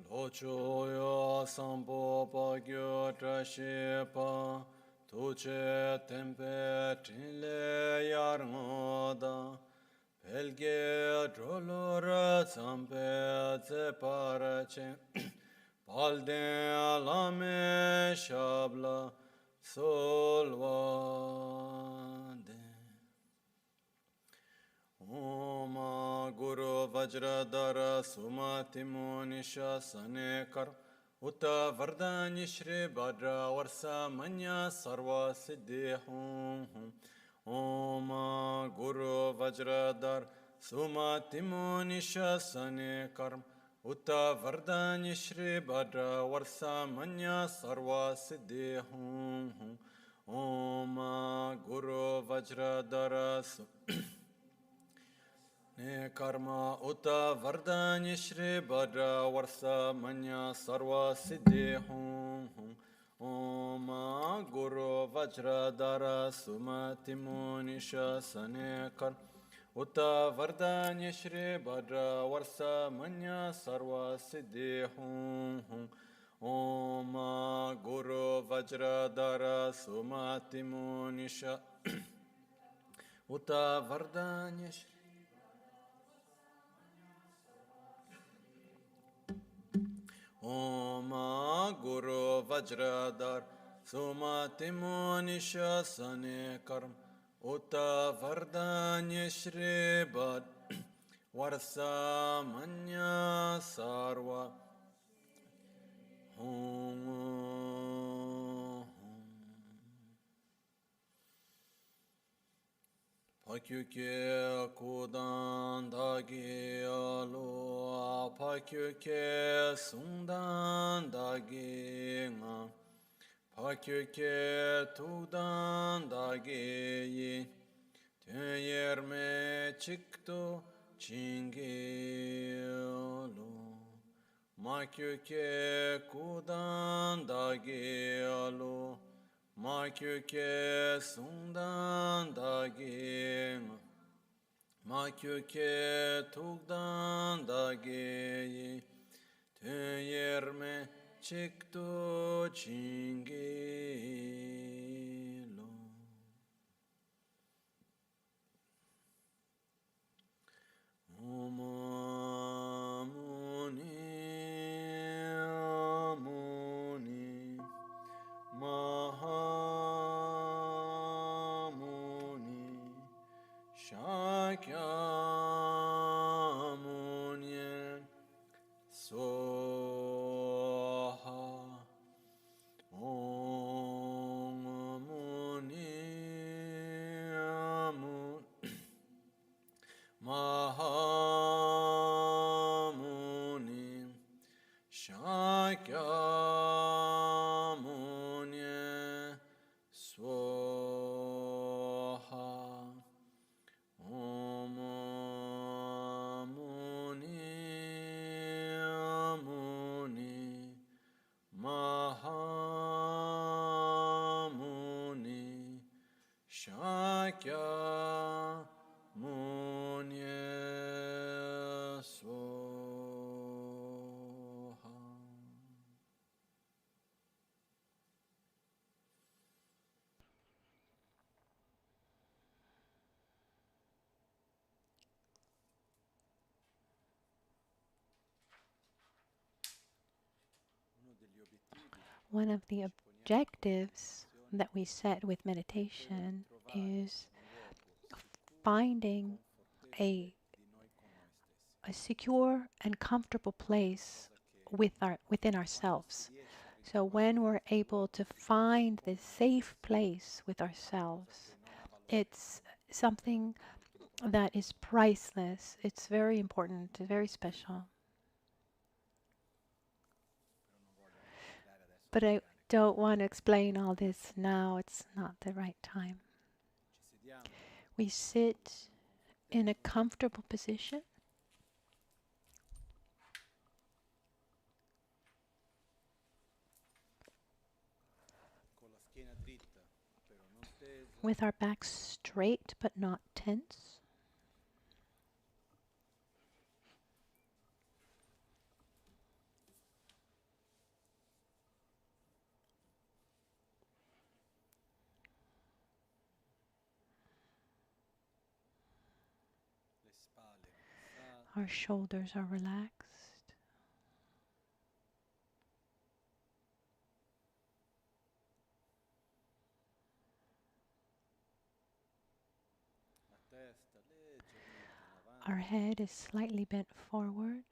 Lochoyo sampo pagyo trashepa tuche tempe trile yarngoda pelge drolora zampe zeparache palde alame shabla solvade. Om Guru Vajradhara Sumati Munisha Sanekar Uta Vardani Shri Bhadra Varsa Manya Sarva Siddhi Hum Om Guru Vajradhara Sumati Munisha Sanekar Uta Vardani Shri Bhadra Varsa Manya Sarva Siddhi Hum Om Guru Vajradhara Ne karma uta vardani shri bhadra varsa manya sarva siddhi hum Om Guru Vajradhara Sumati Munisha Sanekar Uta vardani shri bhadra varsa manya sarva siddhi hum Om Guru Vajradhara Sumati Munisha Uta vardani shri Om Guru Vajradhar Sumati Munisha Sanekar Uta Vardanya Shri Bhad Varsa Manya Sarva Pakyuke kudan dagi alo pakyuke sundan dagi nga pakyuke tudan dagi yi teyerme çıktı çingi alo makyuke kudan dagi alo Makyuke sundan dagi Makyuke tukdan dagi Teyerme çıktı çingilo Omamuni Amuni Mahamuni Shakyamuni Soha Om Muni Amun Mahamuni Shakyamuni Swaha Om Muni Amuni Mahamuni Shakyamuni Swaha. One of the objectives that we set with meditation is finding a secure and comfortable place within ourselves. So when we're able to find this safe place with ourselves, it's something that is priceless. It's very important, very special. But I don't want to explain all this now. It's not the right time. We sit in a comfortable position. With our backs straight but not tense. Our shoulders are relaxed. Our head is slightly bent forward.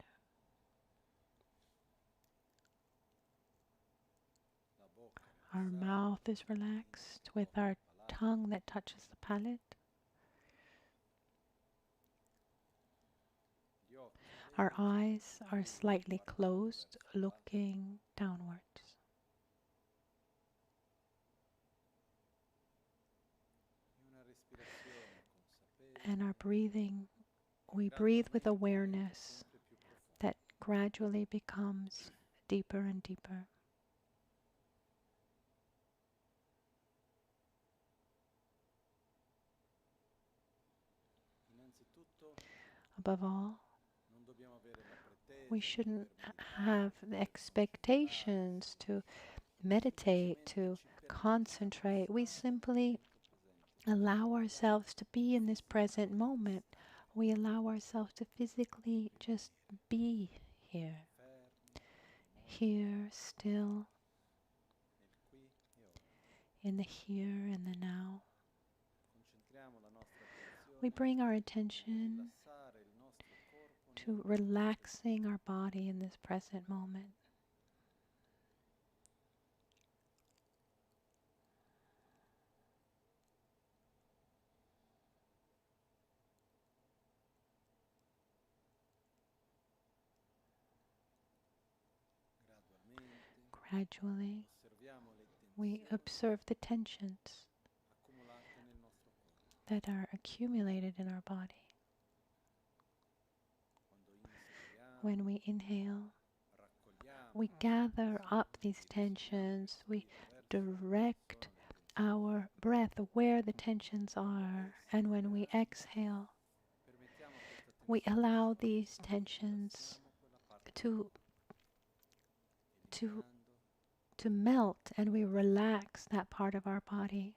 Our mouth is relaxed with our tongue that touches the palate. Our eyes are slightly closed, looking downwards. And our breathing, we breathe with awareness that gradually becomes deeper and deeper. Above all, we shouldn't have the expectations to meditate, to concentrate. We simply allow ourselves to be in this present moment. We allow ourselves to physically just be here. Here, still, in the here and the now. We bring our attention to relaxing our body in this present moment. Gradually, we observe the tensions that are accumulated in our body. When we inhale, we gather up these tensions, we direct our breath where the tensions are, and when we exhale, we allow these tensions to melt, and we relax that part of our body.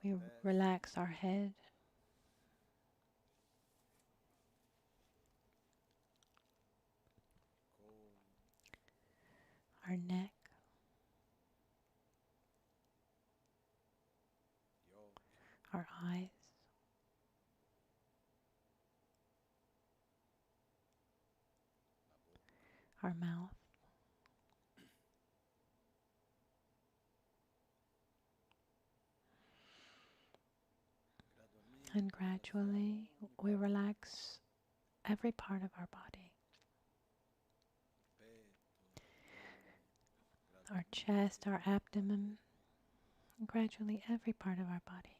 We relax our head, our neck, our eyes, our mouth. And gradually we relax every part of our body. Our chest, our abdomen, and gradually every part of our body.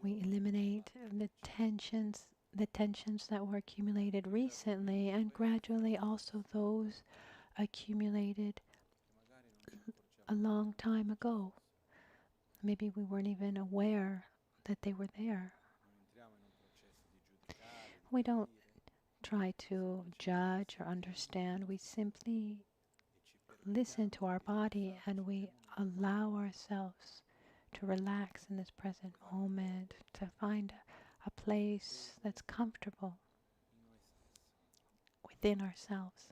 We eliminate the tensions that were accumulated recently, and gradually also those accumulated a long time ago. Maybe we weren't even aware that they were there. We don't try to judge or understand. We simply listen to our body and we allow ourselves to relax in this present moment, to find a place that's comfortable within ourselves.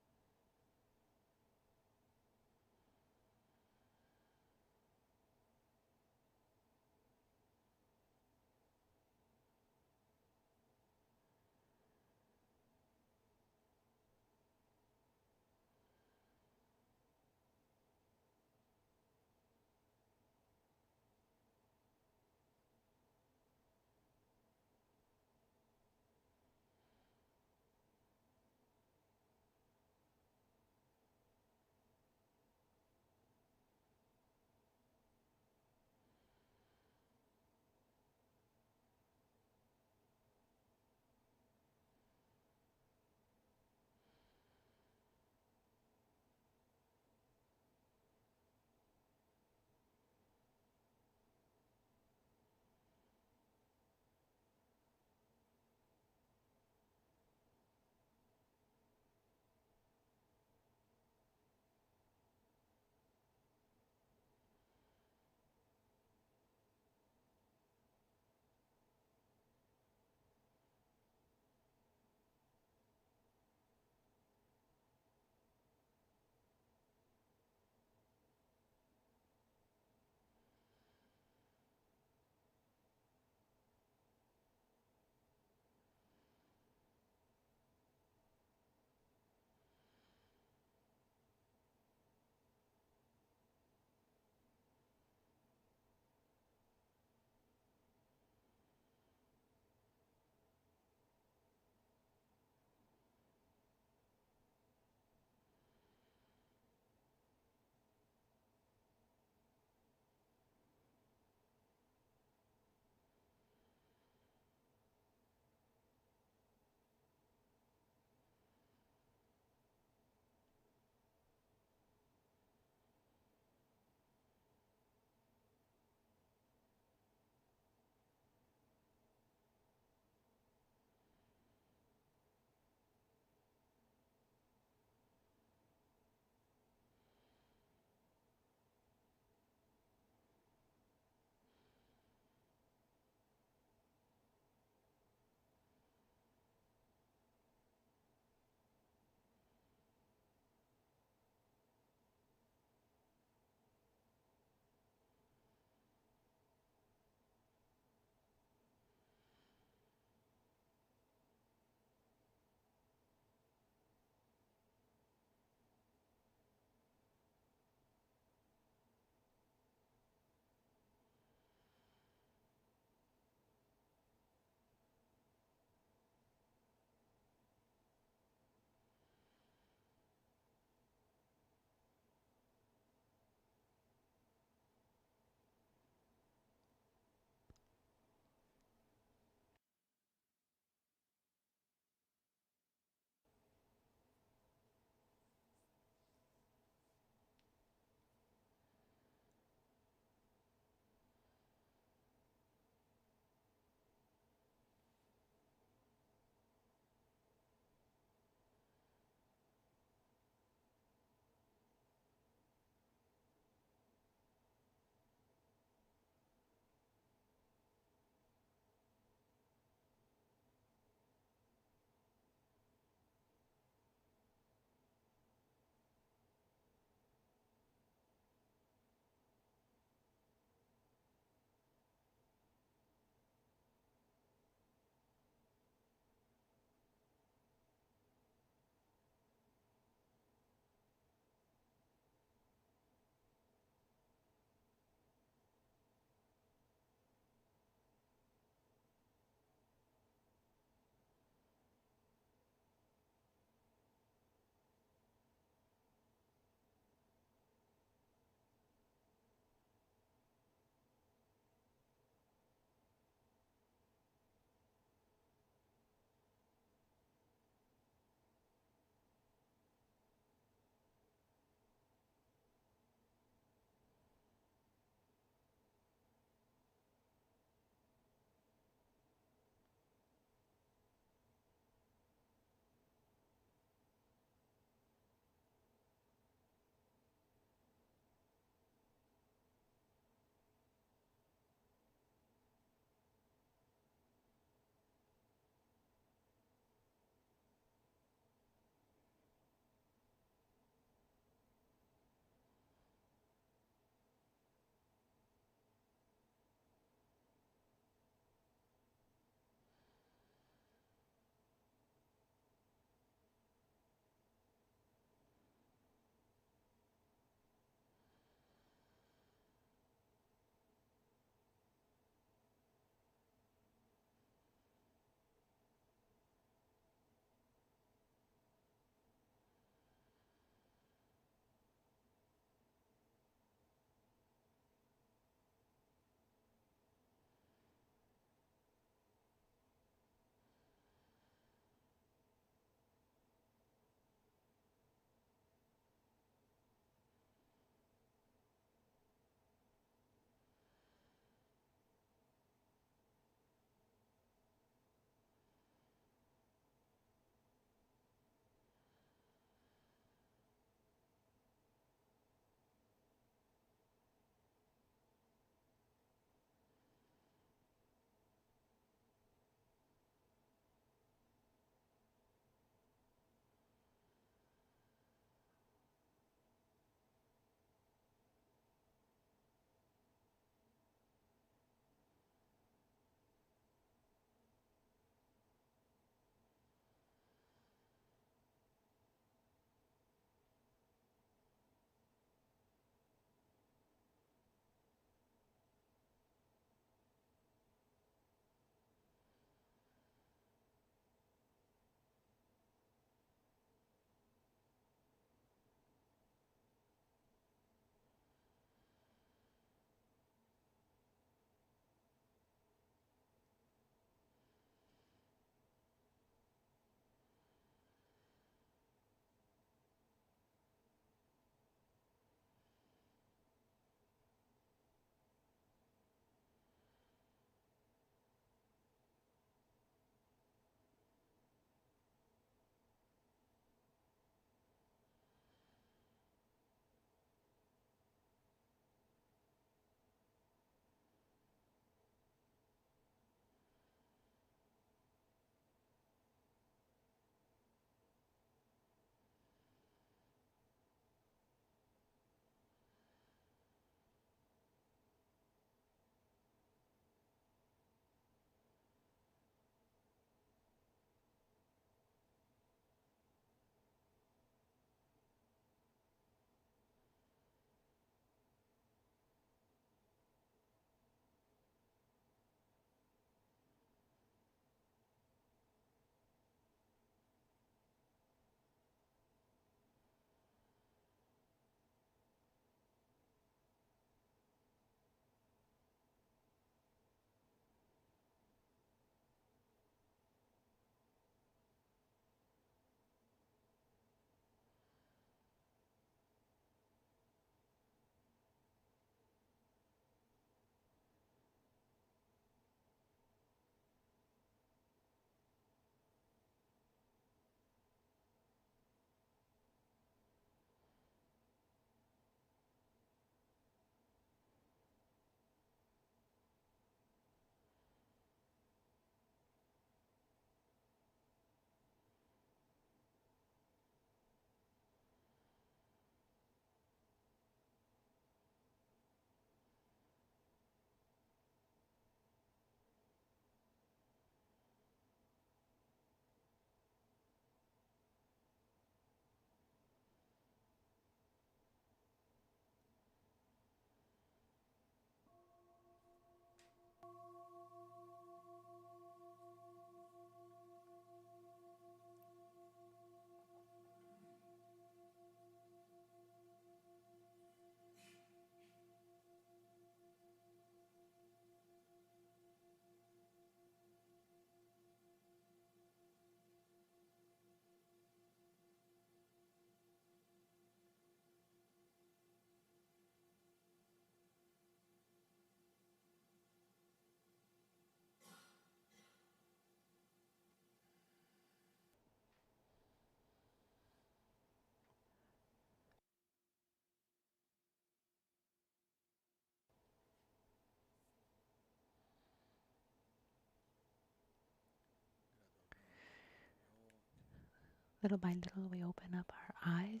Little by little, we open up our eyes,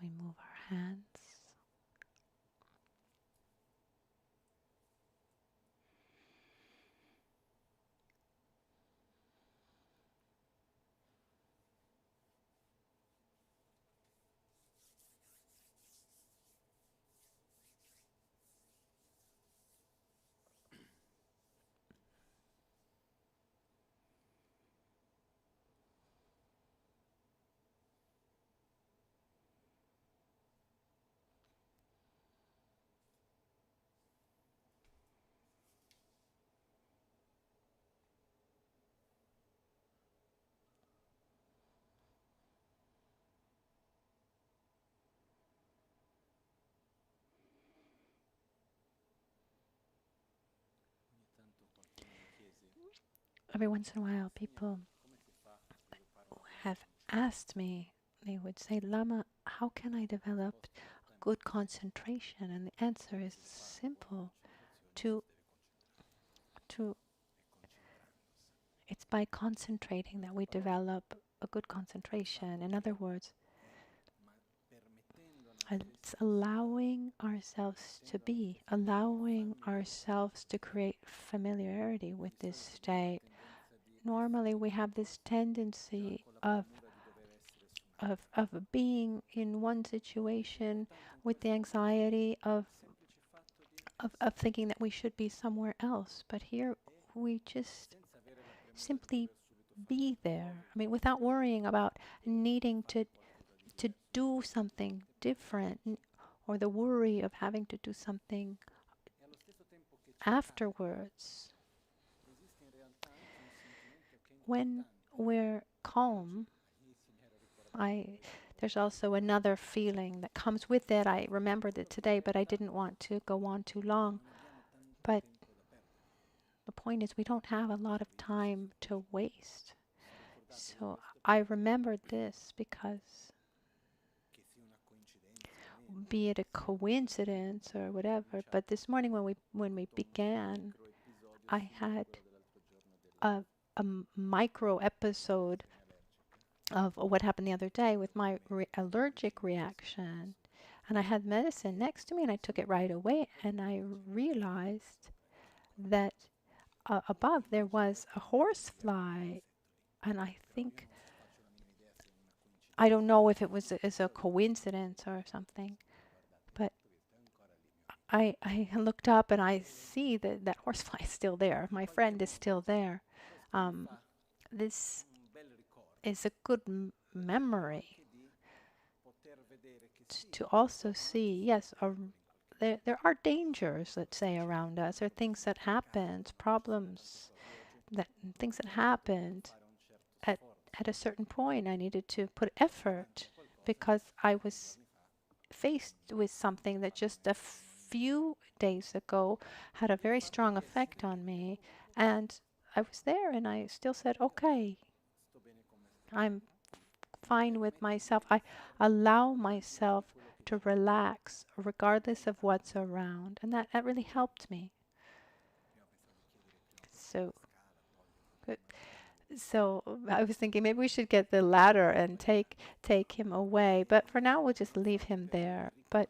we move our hands. Every once in a while, people have asked me, they would say, Lama, how can I develop good concentration? And the answer is simple. To, to, it's by concentrating that we develop a good concentration. In other words, it's allowing ourselves to be, allowing ourselves to create familiarity with this state. Normally, we have this tendency of being in one situation with the anxiety of thinking that we should be somewhere else. But here we just simply be there. I mean, without worrying about needing to do something different or the worry of having to do something afterwards. When we're calm, there's also another feeling that comes with it. I remembered it today, but I didn't want to go on too long. But the point is we don't have a lot of time to waste. So I remembered this because, be it a coincidence or whatever, but this morning when we began, I had a micro episode of what happened the other day with my allergic reaction. And I had medicine next to me and I took it right away and I realized that above there was a horsefly, and I think, I don't know if it was a coincidence or something, but I looked up and I see that that horsefly is still there. My friend is still there. This is a good memory to also see, yes, there are dangers, let's say, around us, or things that happened, problems, things that happened at a certain point. I needed to put effort because I was faced with something that just a few days ago had a very strong effect on me, and I was there and I still said, okay, I'm fine with myself. I allow myself to relax regardless of what's around, and that really helped me. So good. So I was thinking maybe we should get the ladder and take him away, but for now we'll just leave him there. But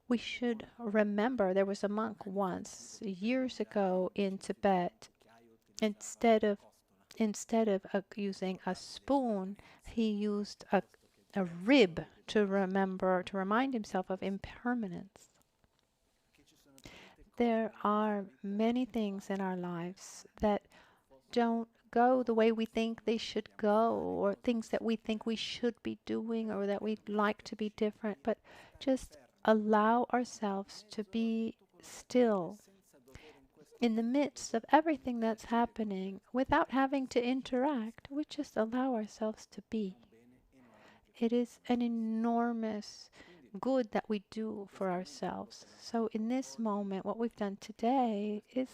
we should remember there was a monk once years ago in Tibet. Instead of using a spoon, he used a rib to remind himself of impermanence. There are many things in our lives that don't go the way we think they should go, or things that we think we should be doing or that we'd like to be different, but just allow ourselves to be still in the midst of everything that's happening without having to interact. We just allow ourselves to be. It is an enormous good that we do for ourselves. So in this moment, what we've done today is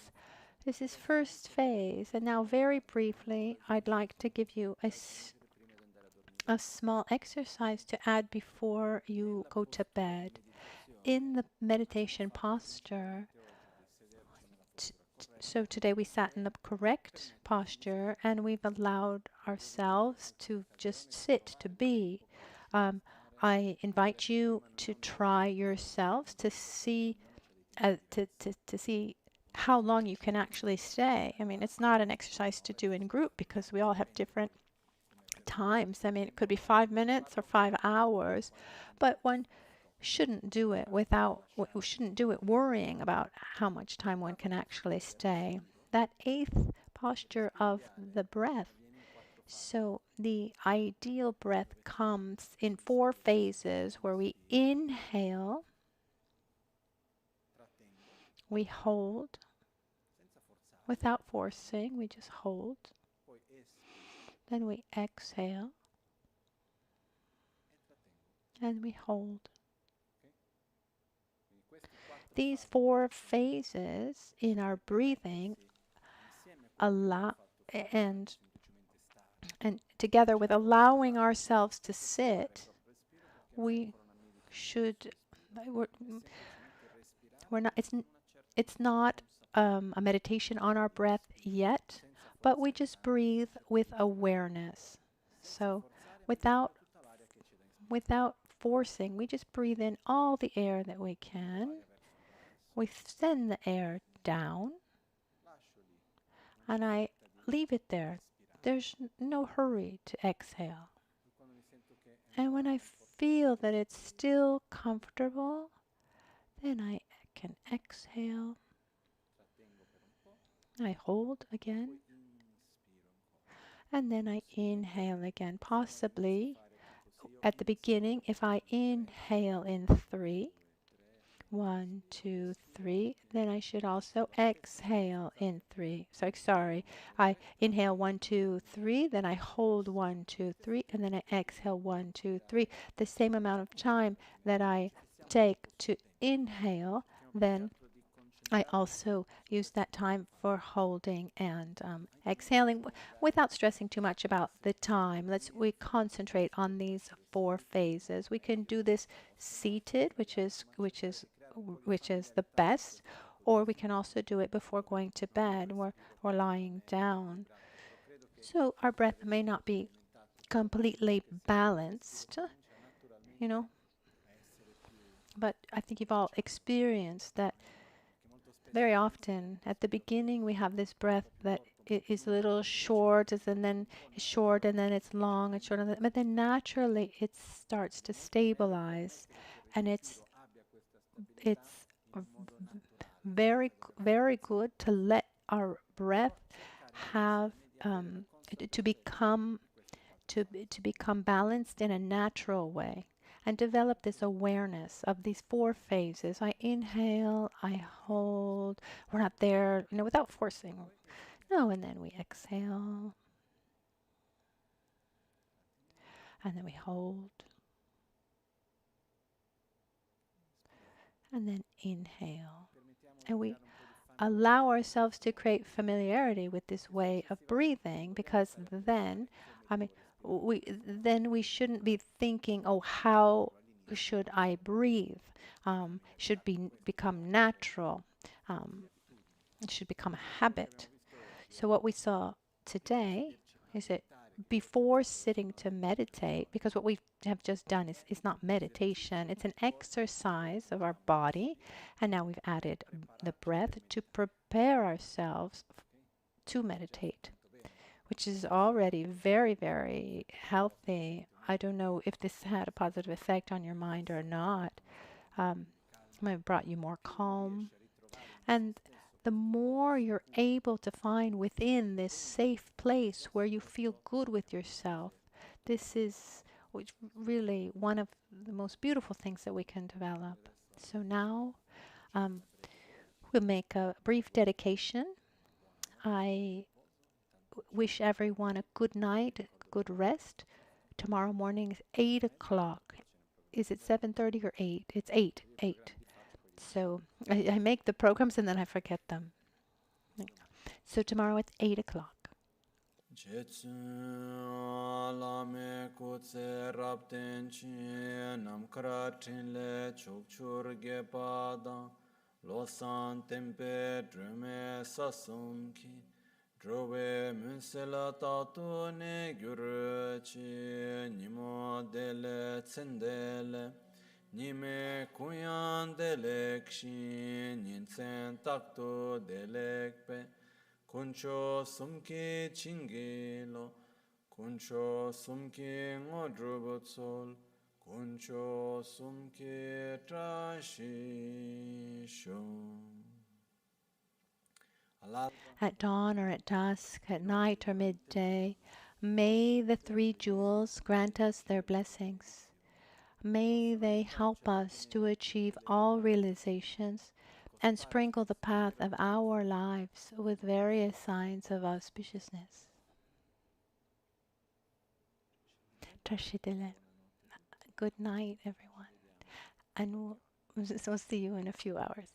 this is first phase. And now very briefly, I'd like to give you a small exercise to add before you go to bed. In the meditation posture, So today we sat in the correct posture and we've allowed ourselves to just sit, to be. Um, I invite you to try yourselves to see to see how long you can actually stay. I mean, it's not an exercise to do in group because we all have different times. I mean, it could be 5 minutes or 5 hours, but one shouldn't do it we shouldn't do it worrying about how much time one can actually stay. That eighth posture of the breath. So the ideal breath comes in 4 phases where we inhale, we hold without forcing, we just hold. Then we exhale and we hold. These 4 phases in our breathing allow and together with allowing ourselves to sit, we should we're not it's not a meditation on our breath yet, but we just breathe with awareness. So without forcing, we just breathe in all the air that we can. We send the air down and I leave it there. There's no hurry to exhale. And when I feel that it's still comfortable, then I can exhale. I hold again. And then I inhale again. Possibly at the beginning, if I inhale in 3, 1, 2, 3. Then I should also exhale in 3. So sorry, I inhale 1, 2, 3. Then I hold 1, 2, 3, and then I exhale 1, 2, 3. The same amount of time that I take to inhale, then I also use that time for holding and exhaling without stressing too much about the time. We concentrate on these 4 phases. We can do this seated, which is the best, or we can also do it before going to bed or lying down. So our breath may not be completely balanced, you know, but I think you've all experienced that very often at the beginning we have this breath that is a little short and then it's short and then it's long and short, but then naturally it starts to stabilize, and it's very good to let our breath have to become balanced in a natural way and develop this awareness of these 4 phases. I inhale, I hold. We're not there, without forcing. No, and then we exhale. And then we hold. And then inhale. And we allow ourselves to create familiarity with this way of breathing, because then, we shouldn't be thinking, oh, how should I breathe? Should become natural. It should become a habit. So what we saw today is that before sitting to meditate, because what we have just done is not meditation, it's an exercise of our body, and now we've added the breath to prepare ourselves to meditate, which is already very, very healthy. I don't know if this had a positive effect on your mind or not. It might have brought you more calm. And the more you're able to find within this safe place where you feel good with yourself, this is really one of the most beautiful things that we can develop. So now we'll make a brief dedication. I wish everyone a good night, good rest. Tomorrow morning is 8 o'clock. Is it 7:30 or 8? It's 8. 8. So I make the programs and then I forget them. So tomorrow it's 8 o'clock. Losan tempe drume sasumki Drobe munsela tatu ne gyurchi Nimo dele tsendele Nime kuyan delekshi Ninsen takto delekpe Kuncho sumki chingilo Kuncho sumki ngodrubutsol Kuncho sumki trashisho. At dawn or at dusk, at night or midday, may the three jewels grant us their blessings. May they help us to achieve all realizations and sprinkle the path of our lives with various signs of auspiciousness. Trashidele. Good night, everyone. And we'll see you in a few hours.